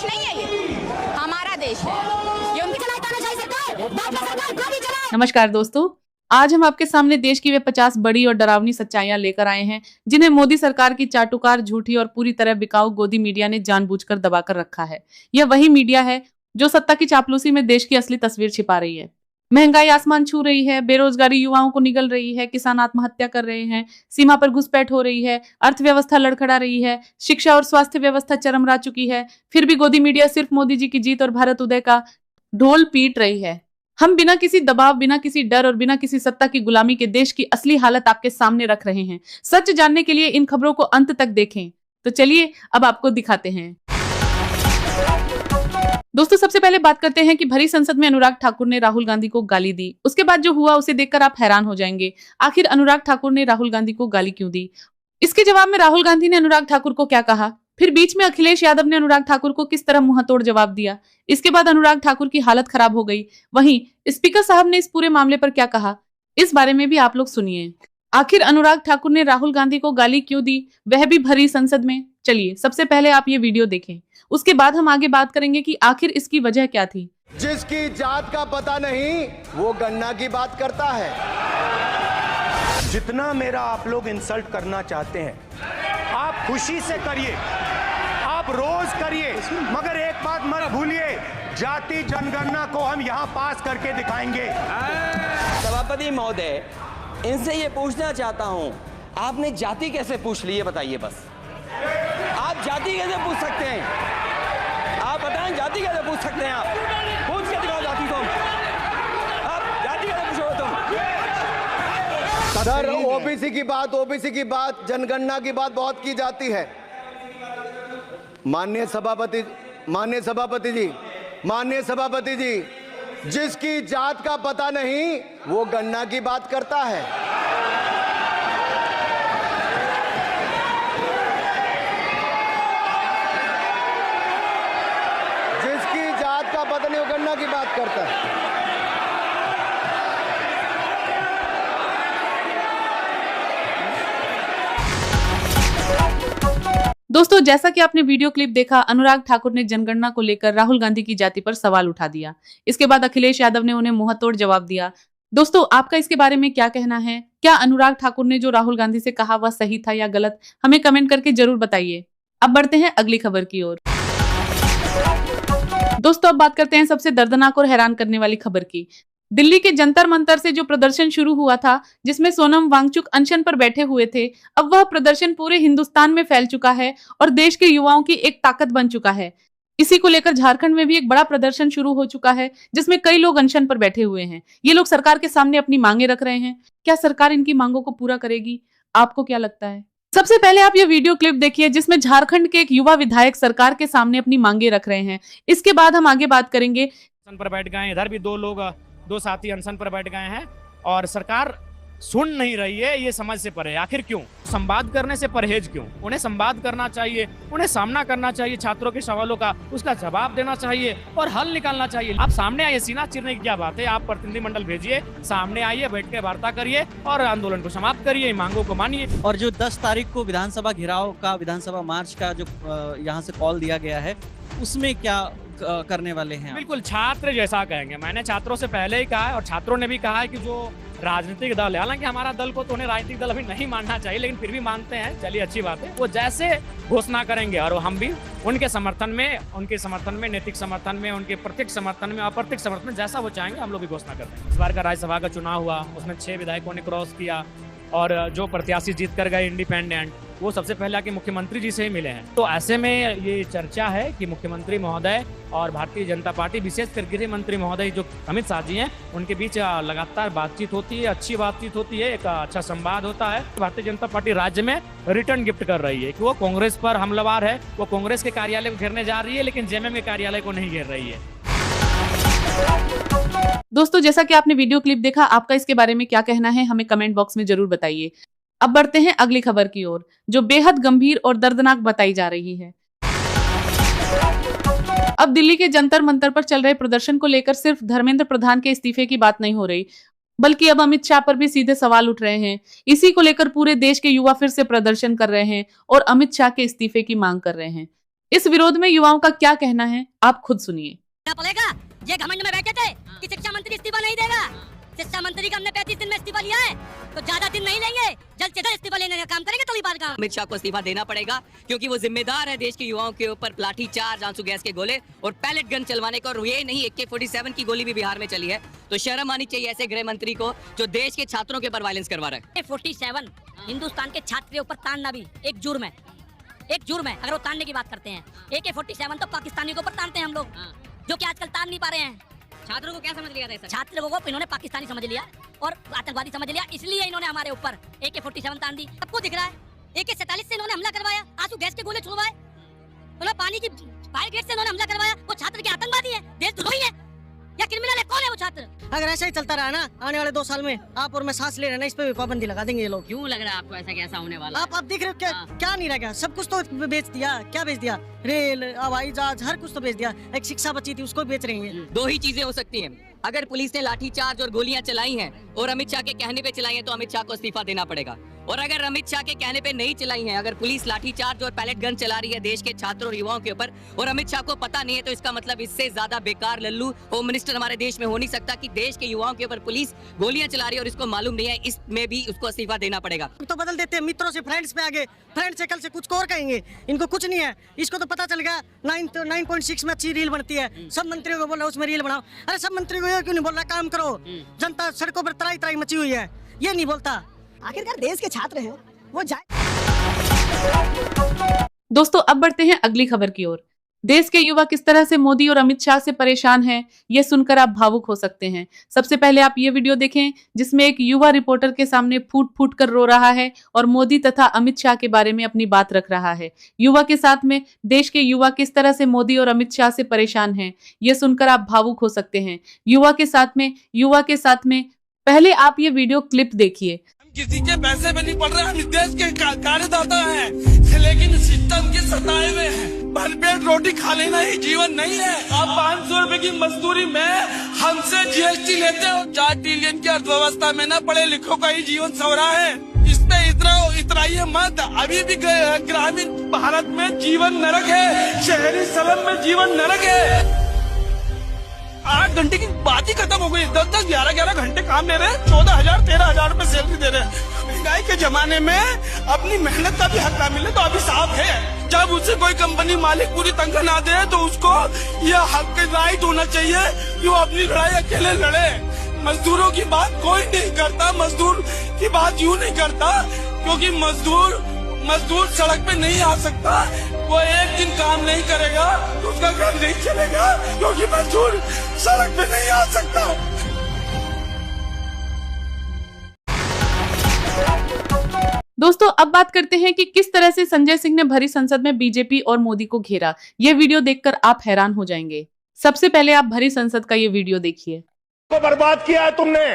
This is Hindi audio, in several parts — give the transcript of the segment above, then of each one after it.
देश नहीं है, ये हमारा देश है, ये उनकी चलाता ना चाहिए सरकार। नमस्कार दोस्तों, आज हम आपके सामने देश की वे 50 बड़ी और डरावनी सच्चाइयां लेकर आए हैं जिन्हें मोदी सरकार की चाटुकार, झूठी और पूरी तरह बिकाऊ गोदी मीडिया ने जानबूझकर दबाकर रखा है। यह वही मीडिया है जो सत्ता की चापलूसी में देश की असली तस्वीर छिपा रही है। महंगाई आसमान छू रही है, बेरोजगारी युवाओं को निगल रही है, किसान आत्महत्या कर रहे हैं, सीमा पर घुसपैठ हो रही है, अर्थव्यवस्था लड़खड़ा रही है, शिक्षा और स्वास्थ्य व्यवस्था चरमरा चुकी है। फिर भी गोदी मीडिया सिर्फ मोदी जी की जीत और भारत उदय का ढोल पीट रही है। हम बिना किसी दबाव, बिना किसी डर और बिना किसी सत्ता की गुलामी के देश की असली हालत आपके सामने रख रहे हैं। सच जानने के लिए इन खबरों को अंत तक देखें। तो चलिए अब आपको दिखाते हैं। दोस्तों, सबसे पहले बात करते हैं कि भरी संसद में अनुराग ठाकुर ने राहुल गांधी को गाली दी। उसके बाद जो हुआ उसे देखकर आप हैरान हो जाएंगे। आखिर अनुराग ठाकुर ने राहुल गांधी को गाली क्यों दी? इसके जवाब में राहुल गांधी ने अनुराग ठाकुर को क्या कहा, फिर बीच में अखिलेश यादव ने अनुराग ठाकुर को किस तरह मुंहतोड़ जवाब दिया। इसके बाद अनुराग ठाकुर की हालत खराब हो गई। वहीं स्पीकर साहब ने इस पूरे मामले पर क्या कहा, इस बारे में भी आप लोग सुनिए। आखिर अनुराग ठाकुर ने राहुल गांधी को गाली क्यों दी, वह भी भरी संसद में? चलिए सबसे पहले आप ये वीडियो देखें, उसके बाद हम आगे बात करेंगे कि आखिर इसकी वजह क्या थी। जिसकी जात का पता नहीं वो गन्ना की बात करता है। जितना मेरा आप लोग इंसल्ट करना चाहते हैं आप खुशी से करिए, आप रोज करिए, मगर एक बात मत भूलिए, जाति जनगणना को हम यहाँ पास करके दिखाएंगे। सभापति महोदय, इनसे ये पूछना चाहता हूँ, आपने जाति कैसे पूछ ली, ये बताइए बस। आप जाति कैसे पूछ सकते हैं? आप बताएं, जाति कैसे पूछ सकते हैं? आप पूछ के दिखाओ जाति को। आप जाति कैसे पूछोगे तुम? सर, ओबीसी की बात, जनगणना की बात बहुत की जाती है। माननीय सभापति जी, जिसकी जात का पता नहीं वो गन्ना की बात करता है। जिसकी जात का पता नहीं वो गन्ना की बात करता है। दोस्तों, जैसा कि आपने वीडियो क्लिप देखा, अनुराग ठाकुर ने जनगणना को लेकर राहुल गांधी की जाति पर सवाल उठा दिया। इसके बाद अखिलेश यादव ने उन्हें मुंहतोड़ जवाब दिया। दोस्तों, आपका इसके बारे में क्या कहना है? क्या अनुराग ठाकुर ने जो राहुल गांधी से कहा वह सही था या गलत? हमें कमेंट करके जरूर बताइए। अब बढ़ते हैं अगली खबर की ओर। दोस्तों, अब बात करते हैं सबसे दर्दनाक और हैरान करने वाली खबर की। दिल्ली के जंतर मंतर से जो प्रदर्शन शुरू हुआ था, जिसमें सोनम वांगचुक अनशन पर बैठे हुए थे, अब वह प्रदर्शन पूरे हिंदुस्तान में फैल चुका है और देश के युवाओं की एक ताकत बन चुका है। इसी को लेकर झारखंड में भी एक बड़ा प्रदर्शन शुरू हो चुका है, जिसमें कई लोग अनशन पर बैठे हुए हैं। ये लोग सरकार के सामने अपनी मांगे रख रहे हैं। क्या सरकार इनकी मांगों को पूरा करेगी? आपको क्या लगता है? सबसे पहले आप ये वीडियो क्लिप देखिए, जिसमें झारखंड के एक युवा विधायक सरकार के सामने अपनी मांगे रख रहे हैं। इसके बाद हम आगे बात करेंगे। अनशन पर बैठ गए, इधर भी दो साथी अनशन पर बैठ गए हैं और सरकार सुन नहीं रही है। ये समझ से परे। आखिर क्यों? संवाद करने से परहेज क्यों? उन्हें संवाद करना चाहिए, उन्हें सामना करना चाहिए छात्रों के सवालों का, उसका जवाब देना चाहिए और हल निकालना चाहिए। आप सामने आइए, सीना चीरने की क्या बात है? आप प्रतिनिधिमंडल भेजिए, सामने आइए, बैठ के वार्ता करिए और आंदोलन को समाप्त करिए, मांगों को मानिए। और जो 10 तारीख को विधानसभा घेराव का, विधानसभा मार्च का जो यहाँ से कॉल दिया गया है, उसमें क्या करने वाले हैं? बिल्कुल छात्र जैसा कहेंगे। मैंने छात्रों से पहले ही कहा है और छात्रों ने भी कहा है कि जो राजनीतिक दल है, हालांकि हमारा दल को तो उन्हें राजनीतिक दल अभी नहीं मानना चाहिए, लेकिन फिर भी मानते हैं, चलिए अच्छी बात है। वो जैसे घोषणा करेंगे और हम भी उनके समर्थन में, नैतिक समर्थन में, उनके प्रत्यक्ष समर्थन में, अप्रत्यक्ष समर्थन में, जैसा वो चाहेंगे हम लोग भी घोषणा करते हैं। इस बार का राज्यसभा का चुनाव हुआ, उसमें 6 विधायकों ने क्रॉस किया और जो प्रत्याशी जीत कर गए इंडिपेंडेंट, वो सबसे पहले आके मुख्यमंत्री जी से ही मिले हैं। तो ऐसे में ये चर्चा है कि मुख्यमंत्री महोदय और भारतीय जनता पार्टी, विशेषकर गृह मंत्री महोदय जो अमित शाह जी हैं, उनके बीच लगातार बातचीत होती है, अच्छी बातचीत होती है, एक अच्छा संवाद होता है। भारतीय जनता पार्टी राज्य में रिटर्न गिफ्ट कर रही है कि वो कांग्रेस पर हमलावर है, वो कांग्रेस के कार्यालय को घेरने जा रही है, लेकिन जेएमएम के कार्यालय को नहीं घेर रही है। दोस्तों, जैसा कि आपने वीडियो क्लिप देखा, आपका इसके बारे में क्या कहना है हमें कमेंट बॉक्स में जरूर बताइए। अब बढ़ते हैं अगली खबर की ओर, जो बेहद गंभीर और दर्दनाक बताई जा रही है। अब दिल्ली के जंतर मंतर पर चल रहे प्रदर्शन को लेकर सिर्फ धर्मेंद्र प्रधान के इस्तीफे की बात नहीं हो रही, बल्कि अब अमित शाह पर भी सीधे सवाल उठ रहे हैं। इसी को लेकर पूरे देश के युवा फिर से प्रदर्शन कर रहे हैं और अमित शाह के इस्तीफे की मांग कर रहे हैं। इस विरोध में युवाओं का क्या कहना है, आप खुद सुनिए। पड़ेगा ये घमंड में बैठे थे कि शिक्षा मंत्री इस्तीफा नहीं देगा। शिक्षा मंत्री का हमने 35 दिन में इस्तीफा लिया है, तो ज्यादा दिन नहीं लेंगे, जल्द से जल्द इस्तीफा लेने का काम करेंगे। तो बात काम अमित शाह को इस्तीफा देना पड़ेगा, क्योंकि वो जिम्मेदार है देश के युवाओं के ऊपर लाठी चार्ज, आंसू गैस के गोले और पैलेट गन चलवाने का। और ये नहीं, AK-47 की गोली भी बिहार में चली है, तो शर्म आनी चाहिए ऐसे गृह मंत्री को जो देश के छात्रों के ऊपर वायलेंस करवा रहा है। AK-47 हिंदुस्तान के छात्र के ऊपर तानना भी एक जुर्म है, एक जुर्म है। अगर वो तानने की बात करते हैं, AK-47 तो पाकिस्तानियों के ऊपर तानते हैं हम लोग, जो कि आजकल तान नहीं पा रहे हैं। छात्रों को क्या समझ लिया था? छात्रों को इन्होंने पाकिस्तानी समझ लिया और आतंकवादी समझ लिया, इसलिए इन्होंने हमारे ऊपर AK-47 तान दी। सबको दिख रहा है, AK-47 से इन्होंने हमला करवाया, आंसू गैस के गोले छुड़वाए, उन्होंने पानी की फायर ग्रेड से इन्होंने हमला करवाया। वो छात्र के आतंकवादी है, देशद्रोही है या क्रिमिनल है? कौन है वो छात्र? अगर ऐसा ही चलता रहा ना, आने वाले 2 साल में आप और मैं सांस ले रहे ना, इस पे भी पाबंदी लगा देंगे ये लोग। क्यों लग रहा है आपको ऐसा कैसा होने वाला? आप देख रहे हो क्या नहीं रह गया? सब कुछ तो बेच दिया। क्या बेच दिया? रेल, हवाई जहाज, हर कुछ तो बेच दिया। एक शिक्षा बची थी, उसको बेच रही है। दो ही चीजें हो सकती हैं, अगर पुलिस ने लाठीचार्ज और गोलियां चलाई हैं और अमित शाह के कहने पे चलाई हैं तो अमित शाह को इस्तीफा देना पड़ेगा। और अगर अमित शाह के कहने पे नहीं चलाई हैं, अगर पुलिस लाठीचार्ज और पैलेट गन चला रही है देश के छात्रों और युवाओं के ऊपर और अमित शाह को पता नहीं है, तो इसका मतलब इससे ज्यादा बेकार लल्लू होम मिनिस्टर हमारे देश में हो नहीं सकता कि देश के युवाओं के ऊपर पुलिस गोलियां चला रही है और इसको मालूम नहीं है। इसमें भी उसको इस्तीफा देना पड़ेगा। तो बदल देते हैं, मित्रों से फ्रेंड्स पे आगे, फ्रेंड से कल से कुछ और कहेंगे। इनको कुछ नहीं है, इसको तो पता चल गया 9.6 में अच्छी रील बनती है। सब मंत्रियों को बोल रहा उसमें रील बनाओ। अरे सब मंत्रियों को ये क्यों नहीं बोल रहा काम करो? जनता सड़कों पर त्राई त्राई मची हुई है, ये नहीं बोलता। आखिरकार देश के छात्र हैं, वो जाए। दोस्तों अब बढ़ते हैं अगली खबर की ओर। देश के युवा किस तरह से मोदी और अमित शाह से परेशान हैं, ये सुनकर आप भावुक हो सकते हैं। सबसे पहले आप ये वीडियो देखें जिसमें एक युवा रिपोर्टर के सामने फूट फूट कर रो रहा है और मोदी तथा अमित शाह के बारे में अपनी बात रख रहा है। युवा के साथ में देश के युवा किस तरह से मोदी और अमित शाह से परेशान हैं, ये सुनकर आप भावुक हो सकते हैं। युवा के साथ में पहले आप ये वीडियो क्लिप देखिए। किसी के पैसे में नहीं पड़ रहे, हम इस देश के कार्यदाता हैं, लेकिन सिस्टम के सताए हुए हैं। भरपेट रोटी खा लेना ही जीवन नहीं है। आप 500 रुपए की मजदूरी में हमसे GST लेते हो। 4 ट्रिलियन की अर्थव्यवस्था में ना पढ़े लिखों का ही जीवन सवरा है। इस पे इतराइए मत। अभी भी ग्रामीण भारत में जीवन नरक है, शहरी स्लम में जीवन नरक है। 8 घंटे की बात ही खत्म हो गई। 10-10, 11-11 घंटे काम ले रहे हैं, 14,000 13,000 रुपए सैलरी दे रहे हैं। महंगाई के जमाने में अपनी मेहनत का भी हक ना मिले तो अभी साफ है। जब उसे कोई कंपनी मालिक पूरी तनख्वाह ना दे तो उसको यह हक राइट होना चाहिए कि वो अपनी लड़ाई अकेले लड़े। मजदूरों की बात कोई नहीं करता, मजदूर की बात यूँ नहीं करता, क्योंकि मजदूर सड़क पे नहीं आ सकता। वो एक दिन काम नहीं करेगा तो उसका घर नहीं चलेगा, क्योंकि मजदूर सड़क पे नहीं आ सकता। दोस्तों अब बात करते हैं कि किस तरह से संजय सिंह ने भरी संसद में बीजेपी और मोदी को घेरा। ये वीडियो देखकर आप हैरान हो जाएंगे। सबसे पहले आप भरी संसद का ये वीडियो देखिए। को बर्बाद किया है तुमने,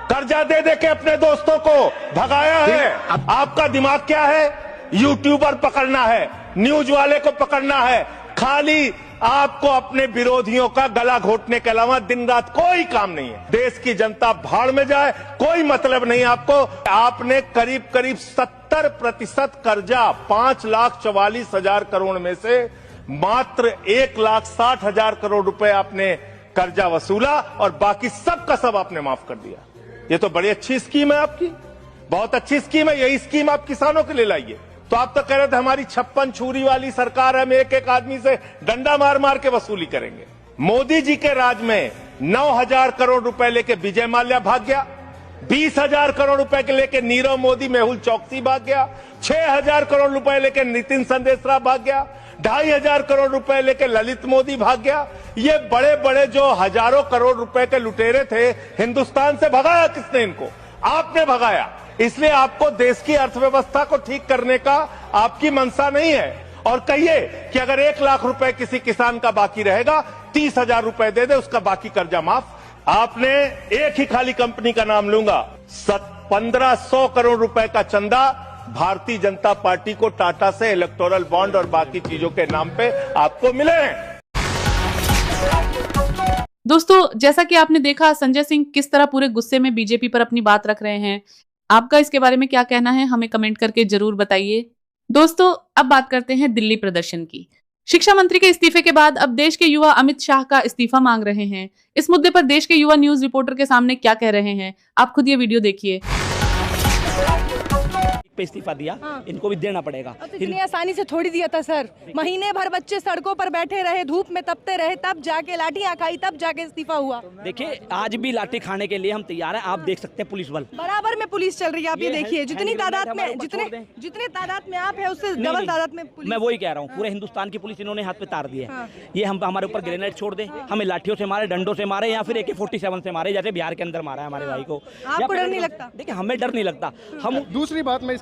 कर्जा दे दे के अपने दोस्तों को भगाया है। आपका दिमाग क्या है? यूट्यूबर पकड़ना है, न्यूज वाले को पकड़ना है। खाली आपको अपने विरोधियों का गला घोटने के अलावा दिन रात कोई काम नहीं है। देश की जनता भाड़ में जाए, कोई मतलब नहीं आपको। आपने करीब 70% कर्जा 5,44,000 करोड़ में से मात्र 1,60,000 करोड़ रुपए आपने कर्जा वसूला और बाकी सब का सब आपने माफ कर दिया। ये तो बड़ी अच्छी स्कीम है आपकी, बहुत अच्छी स्कीम है। यही स्कीम आप किसानों के लिए लाइए। तो आप तो कह रहे थे हमारी 56 छुरी वाली सरकार है, हम एक आदमी से डंडा मार मार के वसूली करेंगे। मोदी जी के राज में 9,000 करोड़ रुपए लेके विजय माल्या भाग गया, 20,000 करोड़ रुपए के लेके नीरव मोदी, मेहुल चौकसी भाग गया, 6,000 करोड़ रुपए लेके नितिन संदेशरा भाग गया, 2,500 करोड़ रुपए लेके ललित मोदी भाग गया। ये बड़े बड़े जो हजारों करोड़ रुपए के लुटेरे थे, हिंदुस्तान से भगाया किसने इनको? आपने भगाया। इसलिए आपको देश की अर्थव्यवस्था को ठीक करने का आपकी मंशा नहीं है। और कहिए कि अगर 1 लाख रुपए किसी किसान का बाकी रहेगा, 30,000 रुपए दे दे, उसका बाकी कर्जा माफ। आपने एक ही खाली कंपनी का नाम लूंगा, 1,500 करोड़ रुपए का चंदा भारतीय जनता पार्टी को टाटा से इलेक्टोरल बॉन्ड और बाकी चीजों के नाम पे आपको मिले हैं। दोस्तों जैसा कि आपने देखा संजय सिंह किस तरह पूरे गुस्से में बीजेपी पर अपनी बात रख रहे हैं। आपका इसके बारे में क्या कहना है, हमें कमेंट करके जरूर बताइए। दोस्तों अब बात करते हैं दिल्ली प्रदर्शन की। शिक्षा मंत्री के इस्तीफे के बाद अब देश के युवा अमित शाह का इस्तीफा मांग रहे हैं। इस मुद्दे पर देश के युवा न्यूज रिपोर्टर के सामने क्या कह रहे हैं, आप खुद ये वीडियो देखिए। पे इस्तीफा दिया, इनको भी देना पड़ेगा। तो इतनी आसानी से थोड़ी दिया था सर, महीने भर बच्चे सड़कों पर बैठे रहे, धूप में तपते रहे, तब जाके लाठियां खाई, तब जाके इस्तीफा हुआ। देखिए आज भी लाठी खाने के लिए हम तैयार हैं। आप देख सकते हैं पुलिस बल बराबर में पुलिस चल रही है। आप ये देखिए जितनी तादाद में जितने तादाद में आप है उससे डबल तादाद में पुलिस। मैं वही कह रहा हूँ, पूरे हिंदुस्तान की पुलिस इन्होंने हाथ पे तार दिए। ये हम हमारे ऊपर ग्रेनेड छोड़ दे, हमें लाठियों से मारे, डंडों से मारे, या फिर AK-47 से मारे, जैसे बिहार के अंदर मारा है हमारे भाई को। आपको डर नहीं लगता? देखिए हमें डर नहीं लगता। हम दूसरी बात मैं